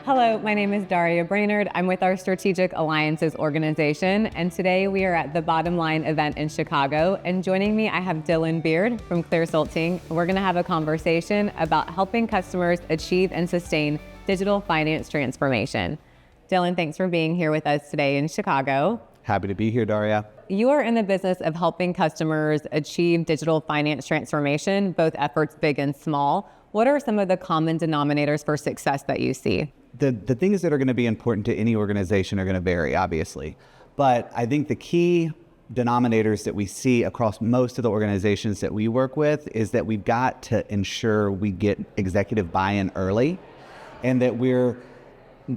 Hello, my name is Daria Brainerd. I'm with our Strategic Alliances organization, and today we are at the Bottom Line event in Chicago. And joining me, I have Dylan Beard from Clearsulting. We're going to have a conversation about helping customers achieve and sustain digital finance transformation. Dylan, thanks for being here with us today in Chicago. Happy to be here, Daria. You are in the business of helping customers achieve digital finance transformation, both efforts big and small. What are some of the common denominators for success that you see? The things that are going to be important to any organization are going to vary, obviously. But I think the key denominators that we see across most of the organizations that we work with is that we've got to ensure we get executive buy-in early, and that we're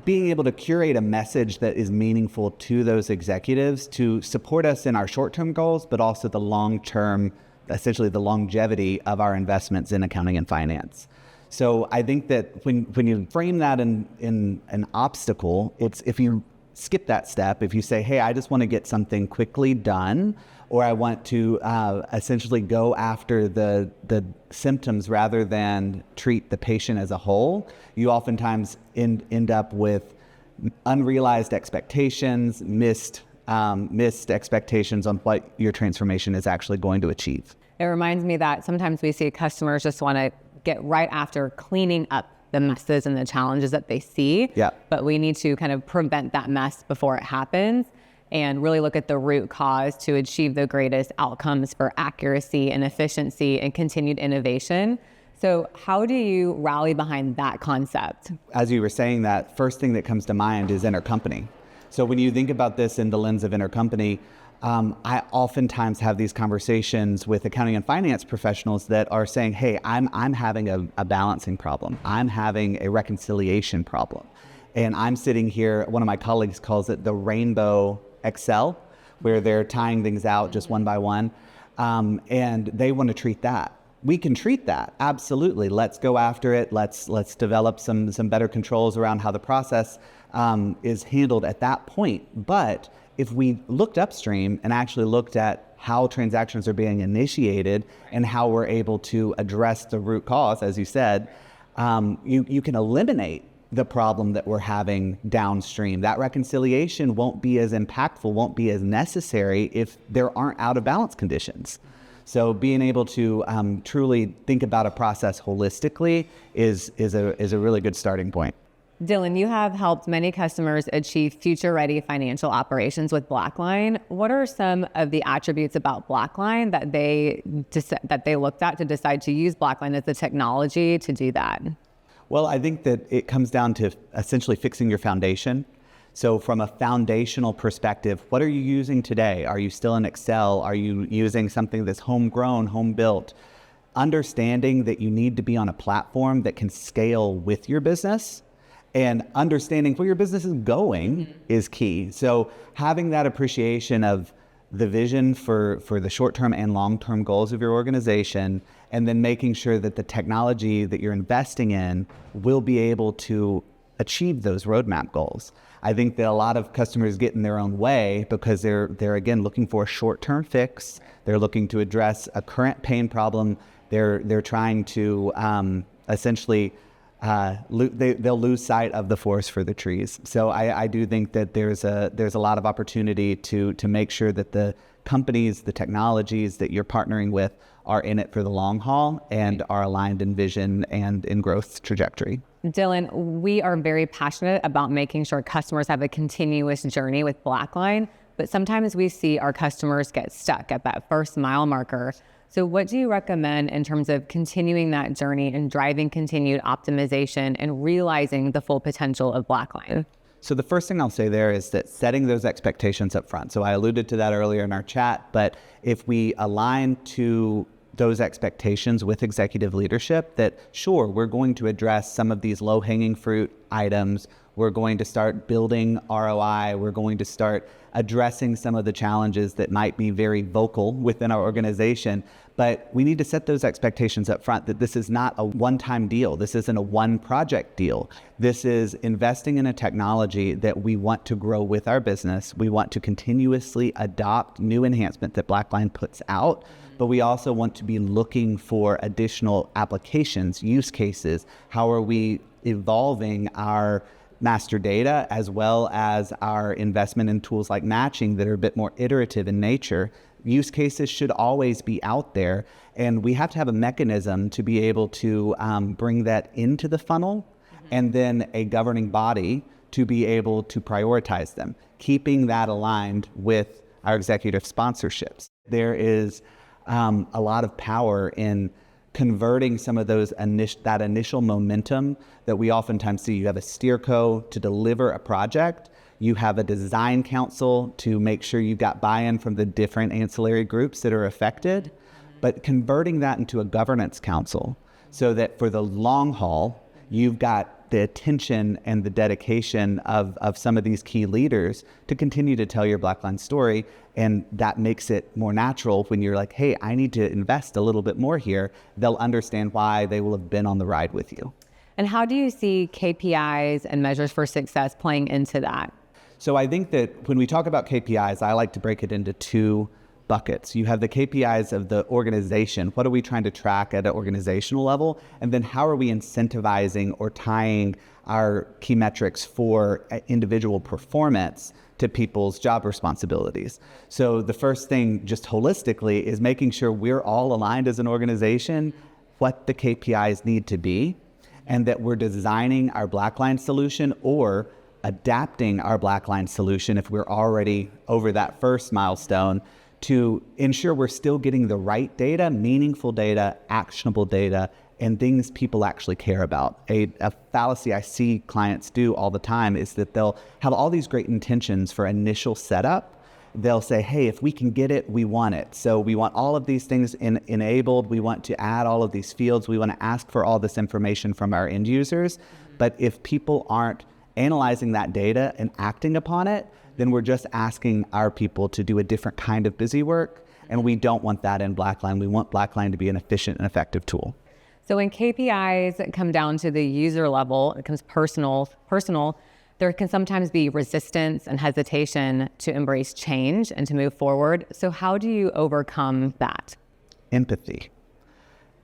being able to curate a message that is meaningful to those executives to support us in our short-term goals, but also the long-term, essentially the longevity of our investments in accounting and finance. So I think that when you frame that in an obstacle, it's if you skip that step, if you say, hey, I just want to get something quickly done, or I want to essentially go after the symptoms rather than treat the patient as a whole, you oftentimes end up with unrealized expectations, missed expectations on what your transformation is actually going to achieve. It reminds me that sometimes we see customers just want to get right after cleaning up the messes and the challenges that they see. Yeah. But we need to kind of prevent that mess before it happens and really look at the root cause to achieve the greatest outcomes for accuracy and efficiency and continued innovation. So how do you rally behind that concept? As you were saying that, first thing that comes to mind is intercompany. So when you think about this in the lens of intercompany, I oftentimes have these conversations with accounting and finance professionals that are saying, hey, I'm having a balancing problem. I'm having a reconciliation problem. And I'm sitting here, one of my colleagues calls it the rainbow Excel, where they're tying things out just one by one. And they want to treat that. We can treat that, absolutely. Let's go after it. Let's develop some better controls around how the process is handled at that point. But if we looked upstream and actually looked at how transactions are being initiated and how we're able to address the root cause, as you said, you can eliminate the problem that we're having downstream. That reconciliation won't be as impactful, won't be as necessary if there aren't out of balance conditions. So being able to truly think about a process holistically is a really good starting point. Dylan, you have helped many customers achieve future-ready financial operations with BlackLine. What are some of the attributes about BlackLine that they looked at to decide to use BlackLine as the technology to do that? Well, I think that it comes down to essentially fixing your foundation. So from a foundational perspective, what are you using today? Are you still in Excel? Are you using something that's homegrown, home-built? Understanding that you need to be on a platform that can scale with your business, and understanding where your business is going is key. So having that appreciation of the vision for the short-term and long-term goals of your organization, and then making sure that the technology that you're investing in will be able to achieve those roadmap goals. I think that a lot of customers get in their own way because they're again looking for a short-term fix. They're looking to address a current pain problem. They're trying to essentially they'll lose sight of the forest for the trees. So I do think that there's a lot of opportunity to make sure that the companies, the technologies that you're partnering with are in it for the long haul and are aligned in vision and in growth trajectory. Dylan, we are very passionate about making sure customers have a continuous journey with BlackLine, but sometimes we see our customers get stuck at that first mile marker. So what do you recommend in terms of continuing that journey and driving continued optimization and realizing the full potential of BlackLine? So the first thing I'll say there is that setting those expectations up front. So I alluded to that earlier in our chat, but if we align to those expectations with executive leadership, that sure, we're going to address some of these low-hanging fruit items. We're going to start building ROI. We're going to start addressing some of the challenges that might be very vocal within our organization. But we need to set those expectations up front that this is not a one-time deal. This isn't a one project deal. This is investing in a technology that we want to grow with our business. We want to continuously adopt new enhancement that BlackLine puts out, but we also want to be looking for additional applications, use cases. How are we evolving our master data, as well as our investment in tools like matching that are a bit more iterative in nature, use cases should always be out there. And we have to have a mechanism to be able to bring that into the funnel, and then a governing body to be able to prioritize them, keeping that aligned with our executive sponsorships. There is a lot of power in converting some of those that initial momentum that we oftentimes see. You have a steerco to deliver a project. You have a design council to make sure you've got buy-in from the different ancillary groups that are affected, but converting that into a governance council so that for the long haul, you've got the attention and the dedication of some of these key leaders to continue to tell your BlackLine story. And that makes it more natural when you're like, hey, I need to invest a little bit more here. They'll understand why. They will have been on the ride with you. And how do you see KPIs and measures for success playing into that? So I think that when we talk about KPIs, I like to break it into two buckets. You have the KPIs of the organization. What are we trying to track at an organizational level? And then how are we incentivizing or tying our key metrics for individual performance to people's job responsibilities? So the first thing, just holistically, is making sure we're all aligned as an organization what the KPIs need to be, and that we're designing our BlackLine solution or adapting our BlackLine solution if we're already over that first milestone to ensure we're still getting the right data, meaningful data, actionable data, and things people actually care about. A fallacy I see clients do all the time is that they'll have all these great intentions for initial setup. They'll say, hey, if we can get it, we want it. So we want all of these things enabled. We want to add all of these fields. We want to ask for all this information from our end users. But if people aren't analyzing that data and acting upon it, then we're just asking our people to do a different kind of busy work. And we don't want that in BlackLine. We want BlackLine to be an efficient and effective tool. So when KPIs come down to the user level, it becomes personal, there can sometimes be resistance and hesitation to embrace change and to move forward. So how do you overcome that? Empathy.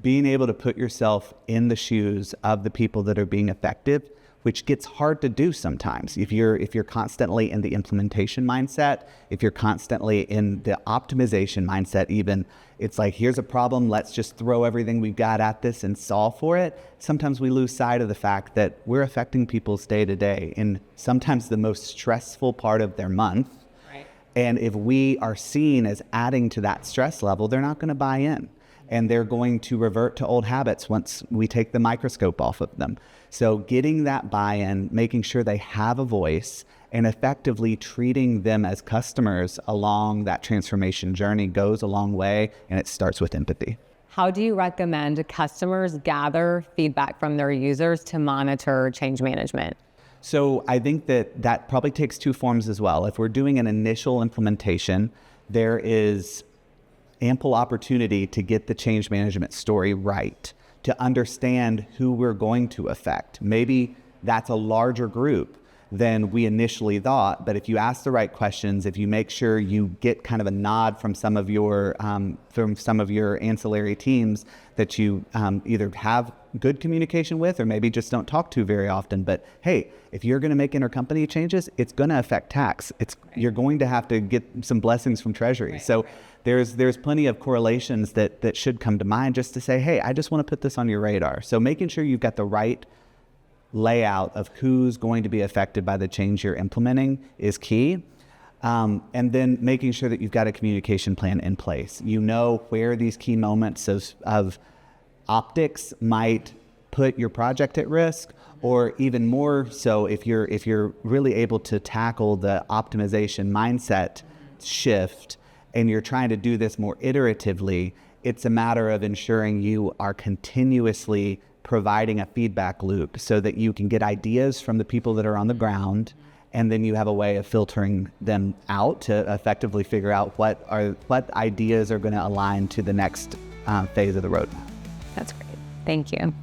Being able to put yourself in the shoes of the people that are being affected, which gets hard to do sometimes. If you're constantly in the implementation mindset, if you're constantly in the optimization mindset even, it's like, here's a problem, let's just throw everything we've got at this and solve for it. Sometimes we lose sight of the fact that we're affecting people's day-to-day in sometimes the most stressful part of their month. Right. And if we are seen as adding to that stress level, they're not gonna buy in. And they're going to revert to old habits once we take the microscope off of them. So getting that buy-in, making sure they have a voice, and effectively treating them as customers along that transformation journey goes a long way, and it starts with empathy. How do you recommend customers gather feedback from their users to monitor change management? So I think that probably takes two forms as well. If we're doing an initial implementation, there is ample opportunity to get the change management story right, to understand who we're going to affect. Maybe that's a larger group than we initially thought, but if you ask the right questions, if you make sure you get kind of a nod from some of your ancillary teams that you either have good communication with or maybe just don't talk to very often, but hey, if you're going to make intercompany changes, it's going to affect tax. You're going to have to get some blessings from Treasury. Right. So there's plenty of correlations that should come to mind just to say, hey, I just want to put this on your radar. So making sure you've got the right layout of who's going to be affected by the change you're implementing is key. And then making sure that you've got a communication plan in place. You know where these key moments of optics might put your project at risk, or even more so if you're really able to tackle the optimization mindset shift and you're trying to do this more iteratively, it's a matter of ensuring you are continuously providing a feedback loop so that you can get ideas from the people that are on the ground, and then you have a way of filtering them out to effectively figure out what ideas are going to align to the next phase of the roadmap. That's great. Thank you.